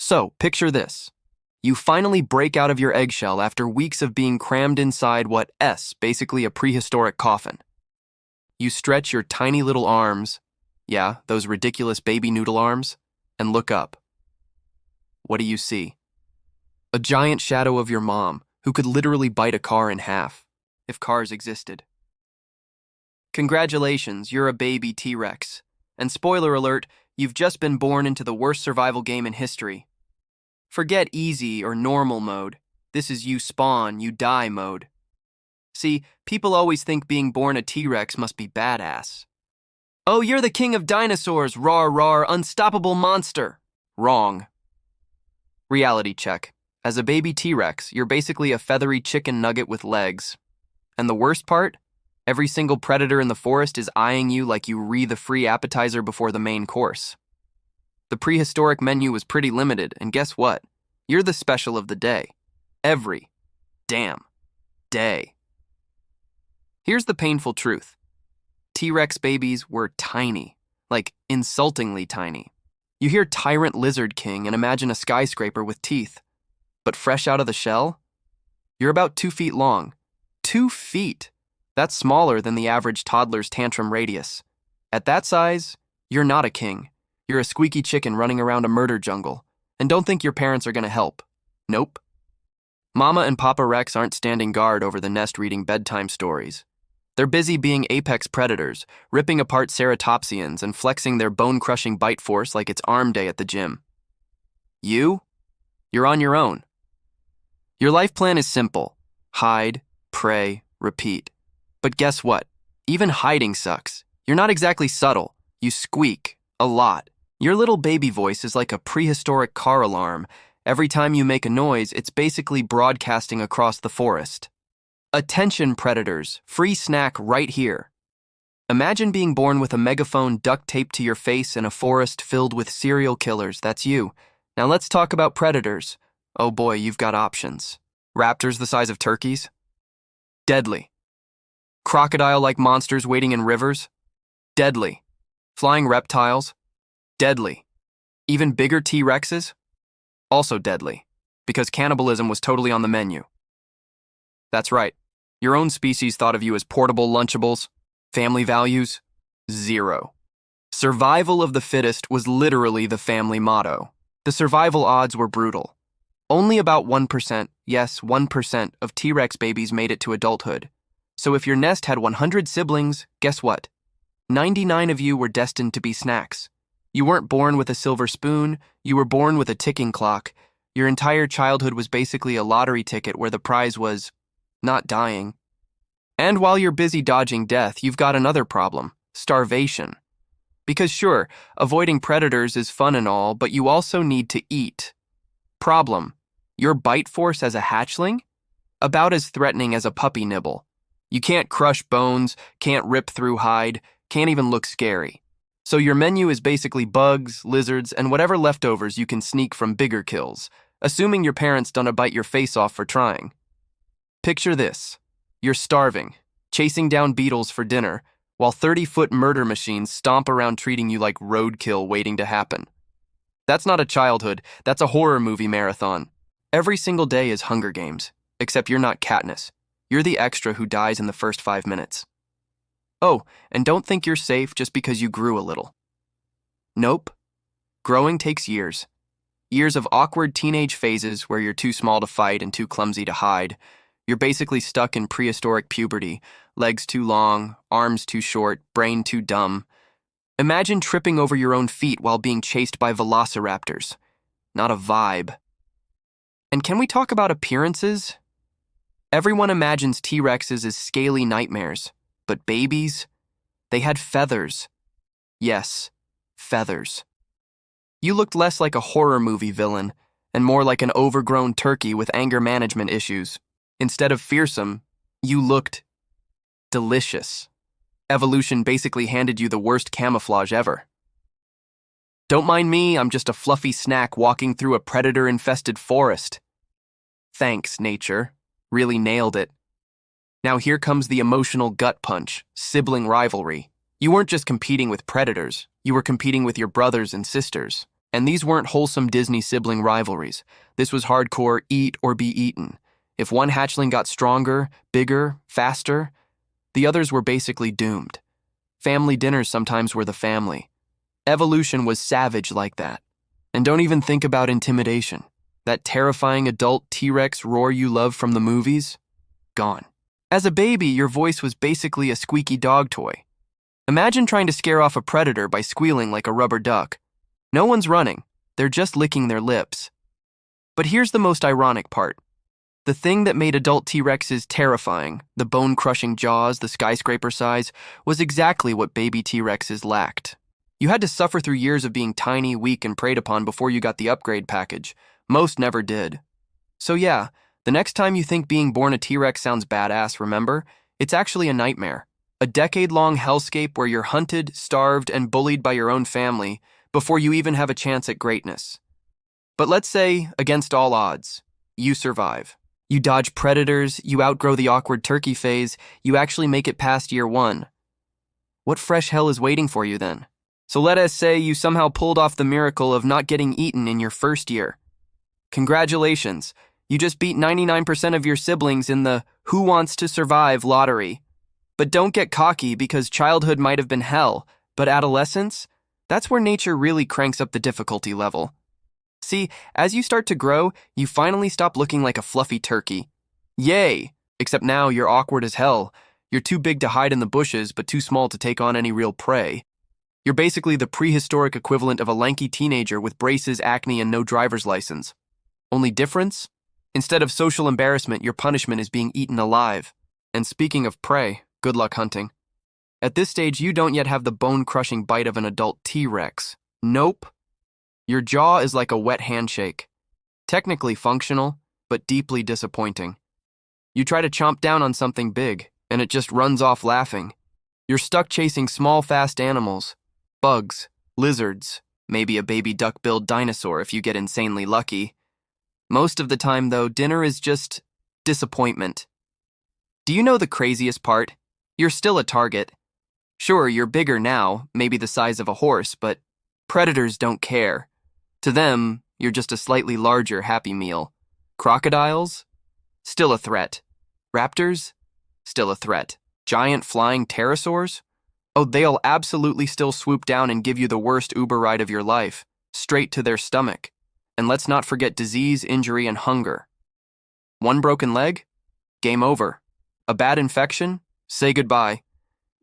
So, picture this. You finally break out of your eggshell after weeks of being crammed inside basically a prehistoric coffin. You stretch your tiny little arms, yeah, those ridiculous baby noodle arms, and look up. What do you see? A giant shadow of your mom, who could literally bite a car in half, if cars existed. Congratulations, you're a baby T-Rex. And spoiler alert, you've just been born into the worst survival game in history. Forget easy or normal mode. This is you spawn, you die mode. See, people always think being born a T-Rex must be badass. Oh, you're the king of dinosaurs, rawr rawr, unstoppable monster. Wrong. Reality check. As a baby T-Rex, you're basically a feathery chicken nugget with legs. And the worst part? Every single predator in the forest is eyeing you like you re the free appetizer before the main course. The prehistoric menu was pretty limited, and guess what? You're the special of the day. Every damn day. Here's the painful truth. T-Rex babies were tiny, like insultingly tiny. You hear Tyrant Lizard King and imagine a skyscraper with teeth. But fresh out of the shell? You're about 2 feet long. 2 feet! That's smaller than the average toddler's tantrum radius. At that size, you're not a king. You're a squeaky chicken running around a murder jungle. And don't think your parents are gonna help. Nope. Mama and Papa Rex aren't standing guard over the nest reading bedtime stories. They're busy being apex predators, ripping apart ceratopsians and flexing their bone-crushing bite force like it's arm day at the gym. You're on your own. Your life plan is simple. Hide, pray, repeat. But guess what? Even hiding sucks. You're not exactly subtle. You squeak. A lot. Your little baby voice is like a prehistoric car alarm. Every time you make a noise, it's basically broadcasting across the forest. Attention predators, free snack right here. Imagine being born with a megaphone duct taped to your face in a forest filled with serial killers. That's you. Now let's talk about predators. Oh boy, you've got options. Raptors the size of turkeys? Deadly. Crocodile-like monsters waiting in rivers? Deadly. Flying reptiles? Deadly. Even bigger T-Rexes? Also deadly, because cannibalism was totally on the menu. That's right. Your own species thought of you as portable Lunchables. Family values? Zero. Survival of the fittest was literally the family motto. The survival odds were brutal. Only about 1%, yes, 1% of T-Rex babies made it to adulthood. So if your nest had 100 siblings, guess what? 99 of you were destined to be snacks. You weren't born with a silver spoon, you were born with a ticking clock. Your entire childhood was basically a lottery ticket where the prize was not dying. And while you're busy dodging death, you've got another problem: starvation. Because sure, avoiding predators is fun and all, but you also need to eat. Problem: your bite force as a hatchling? About as threatening as a puppy nibble. You can't crush bones, can't rip through hide, can't even look scary. So your menu is basically bugs, lizards, and whatever leftovers you can sneak from bigger kills, assuming your parents don't bite your face off for trying. Picture this. You're starving, chasing down beetles for dinner, while 30-foot murder machines stomp around treating you like roadkill waiting to happen. That's not a childhood, that's a horror movie marathon. Every single day is Hunger Games, except you're not Katniss. You're the extra who dies in the first 5 minutes. Oh, and don't think you're safe just because you grew a little. Nope. Growing takes years. Years of awkward teenage phases where you're too small to fight and too clumsy to hide. You're basically stuck in prehistoric puberty, legs too long, arms too short, brain too dumb. Imagine tripping over your own feet while being chased by velociraptors. Not a vibe. And can we talk about appearances? Everyone imagines T-Rexes as scaly nightmares, but babies, they had feathers. Yes, feathers. You looked less like a horror movie villain and more like an overgrown turkey with anger management issues. Instead of fearsome, you looked delicious. Evolution basically handed you the worst camouflage ever. Don't mind me, I'm just a fluffy snack walking through a predator-infested forest. Thanks, nature. Really nailed it. Now here comes the emotional gut punch, sibling rivalry. You weren't just competing with predators, you were competing with your brothers and sisters. And these weren't wholesome Disney sibling rivalries. This was hardcore eat or be eaten. If one hatchling got stronger, bigger, faster, the others were basically doomed. Family dinners sometimes were the family. Evolution was savage like that. And don't even think about intimidation. That terrifying adult T-Rex roar you love from the movies? Gone. As a baby, your voice was basically a squeaky dog toy. Imagine trying to scare off a predator by squealing like a rubber duck. No one's running, they're just licking their lips. But here's the most ironic part. The thing that made adult T-Rexes terrifying, the bone-crushing jaws, the skyscraper size, was exactly what baby T-Rexes lacked. You had to suffer through years of being tiny, weak, and preyed upon before you got the upgrade package. Most never did. So yeah, the next time you think being born a T-Rex sounds badass, remember, it's actually a nightmare. A decade-long hellscape where you're hunted, starved, and bullied by your own family before you even have a chance at greatness. But let's say, against all odds, you survive. You dodge predators, you outgrow the awkward turkey phase, you actually make it past year 1. What fresh hell is waiting for you then? So let us say you somehow pulled off the miracle of not getting eaten in your first year. Congratulations, you just beat 99% of your siblings in the Who Wants to Survive lottery. But don't get cocky because childhood might have been hell, but adolescence? That's where nature really cranks up the difficulty level. See, as you start to grow, you finally stop looking like a fluffy turkey. Yay! Except now you're awkward as hell. You're too big to hide in the bushes, but too small to take on any real prey. You're basically the prehistoric equivalent of a lanky teenager with braces, acne, and no driver's license. Only difference? Instead of social embarrassment, your punishment is being eaten alive. And speaking of prey, good luck hunting. At this stage, you don't yet have the bone-crushing bite of an adult T-Rex. Nope. Your jaw is like a wet handshake. Technically functional, but deeply disappointing. You try to chomp down on something big, and it just runs off laughing. You're stuck chasing small, fast animals. Bugs, lizards, maybe a baby duck-billed dinosaur if you get insanely lucky. Most of the time, though, dinner is just disappointment. Do you know the craziest part? You're still a target. Sure, you're bigger now, maybe the size of a horse, but predators don't care. To them, you're just a slightly larger Happy Meal. Crocodiles? Still a threat. Raptors? Still a threat. Giant flying pterosaurs? Oh, they'll absolutely still swoop down and give you the worst Uber ride of your life, straight to their stomach. And let's not forget disease, injury, and hunger. One broken leg? Game over. A bad infection? Say goodbye.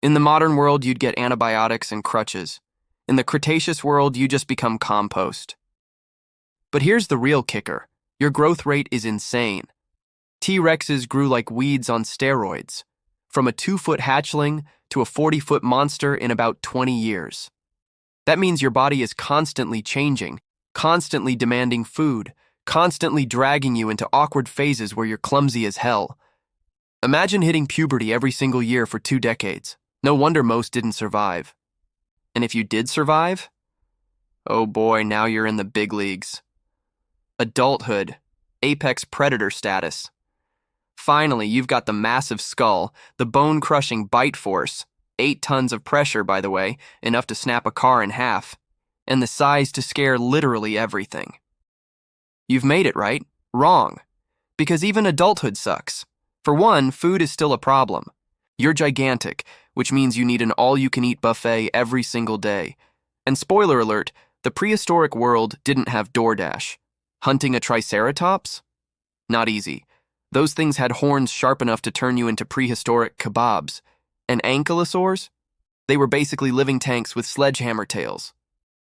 In the modern world, you'd get antibiotics and crutches. In the Cretaceous world, you just become compost. But here's the real kicker. Your growth rate is insane. T-Rexes grew like weeds on steroids, from a 2-foot hatchling to a 40-foot monster in about 20 years. That means your body is constantly changing, constantly demanding food, constantly dragging you into awkward phases where you're clumsy as hell. Imagine hitting puberty every single year for 2 decades. No wonder most didn't survive. And if you did survive, oh boy, now you're in the big leagues. Adulthood, apex predator status. Finally, you've got the massive skull, the bone-crushing bite force, 8 tons of pressure, by the way, enough to snap a car in half, and the size to scare literally everything. You've made it, right? Wrong. Because even adulthood sucks. For one, food is still a problem. You're gigantic, which means you need an all-you-can-eat buffet every single day. And spoiler alert, the prehistoric world didn't have DoorDash. Hunting a triceratops? Not easy. Those things had horns sharp enough to turn you into prehistoric kebabs. And ankylosaurs? They were basically living tanks with sledgehammer tails.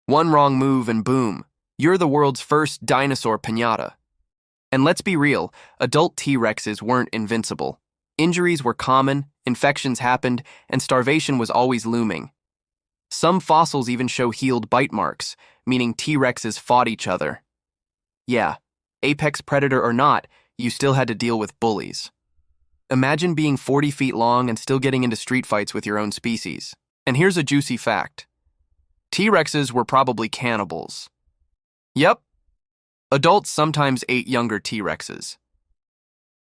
One wrong move and boom, you're the world's first dinosaur piñata. And let's be real, adult T-Rexes weren't invincible. Injuries were common, infections happened, and starvation was always looming. Some fossils even show healed bite marks, meaning T-Rexes fought each other. Yeah, apex predator or not, you still had to deal with bullies. Imagine being 40 feet long and still getting into street fights with your own species. And here's a juicy fact. T-Rexes were probably cannibals. Yep, adults sometimes ate younger T-Rexes.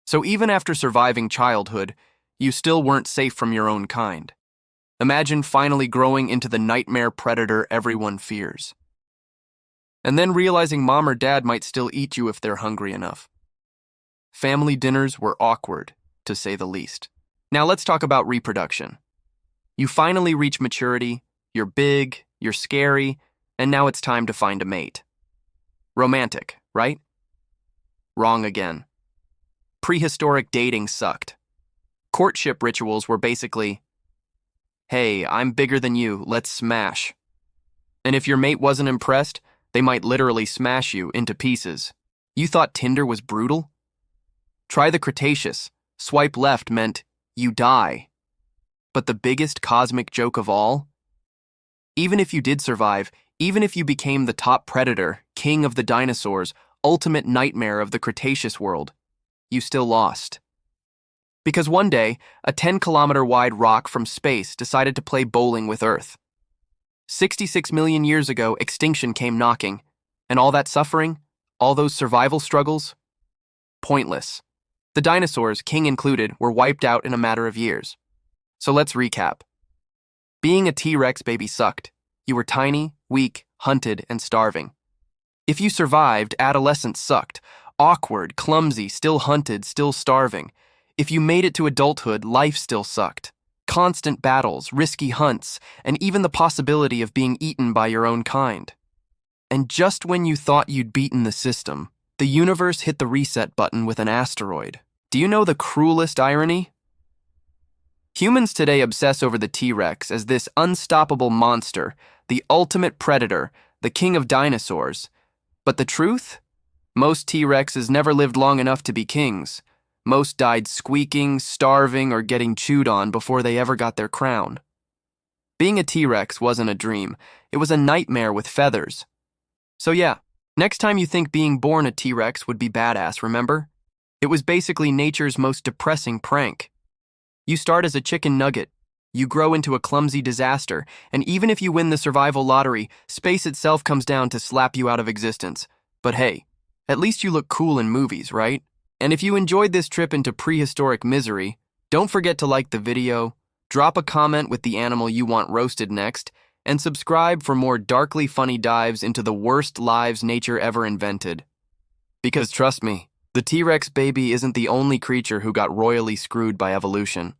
So even after surviving childhood, you still weren't safe from your own kind. Imagine finally growing into the nightmare predator everyone fears. and then realizing mom or dad might still eat you if they're hungry enough. Family dinners were awkward, to say the least. Now let's talk about reproduction. You finally reach maturity, you're big, you're scary, and now it's time to find a mate. Romantic, right? Wrong again. Prehistoric dating sucked. Courtship rituals were basically, hey, I'm bigger than you, let's smash. And if your mate wasn't impressed, they might literally smash you into pieces. You thought Tinder was brutal? Try the Cretaceous. Swipe left meant you die. But the biggest cosmic joke of all? Even if you did survive, even if you became the top predator, king of the dinosaurs, ultimate nightmare of the Cretaceous world, you still lost. Because one day, a 10-kilometer-wide rock from space decided to play bowling with Earth. 66 million years ago, extinction came knocking, and all that suffering, all those survival struggles, pointless. The dinosaurs, king included, were wiped out in a matter of years. So let's recap. Being a T-Rex baby sucked. You were tiny, weak, hunted, and starving. If you survived, adolescence sucked. Awkward, clumsy, still hunted, still starving. If you made it to adulthood, life still sucked. Constant battles, risky hunts, and even the possibility of being eaten by your own kind. And just when you thought you'd beaten the system, the universe hit the reset button with an asteroid. Do you know the cruelest irony? Humans today obsess over the T-Rex as this unstoppable monster, the ultimate predator, the king of dinosaurs. But the truth? Most T-Rexes never lived long enough to be kings. Most died squeaking, starving, or getting chewed on before they ever got their crown. Being a T-Rex wasn't a dream. It was a nightmare with feathers. So yeah, next time you think being born a T-Rex would be badass, remember? It was basically nature's most depressing prank. You start as a chicken nugget, you grow into a clumsy disaster, and even if you win the survival lottery, space itself comes down to slap you out of existence. But hey, at least you look cool in movies, right? And if you enjoyed this trip into prehistoric misery, don't forget to like the video, drop a comment with the animal you want roasted next, and subscribe for more darkly funny dives into the worst lives nature ever invented. Because trust me, the T-Rex baby isn't the only creature who got royally screwed by evolution.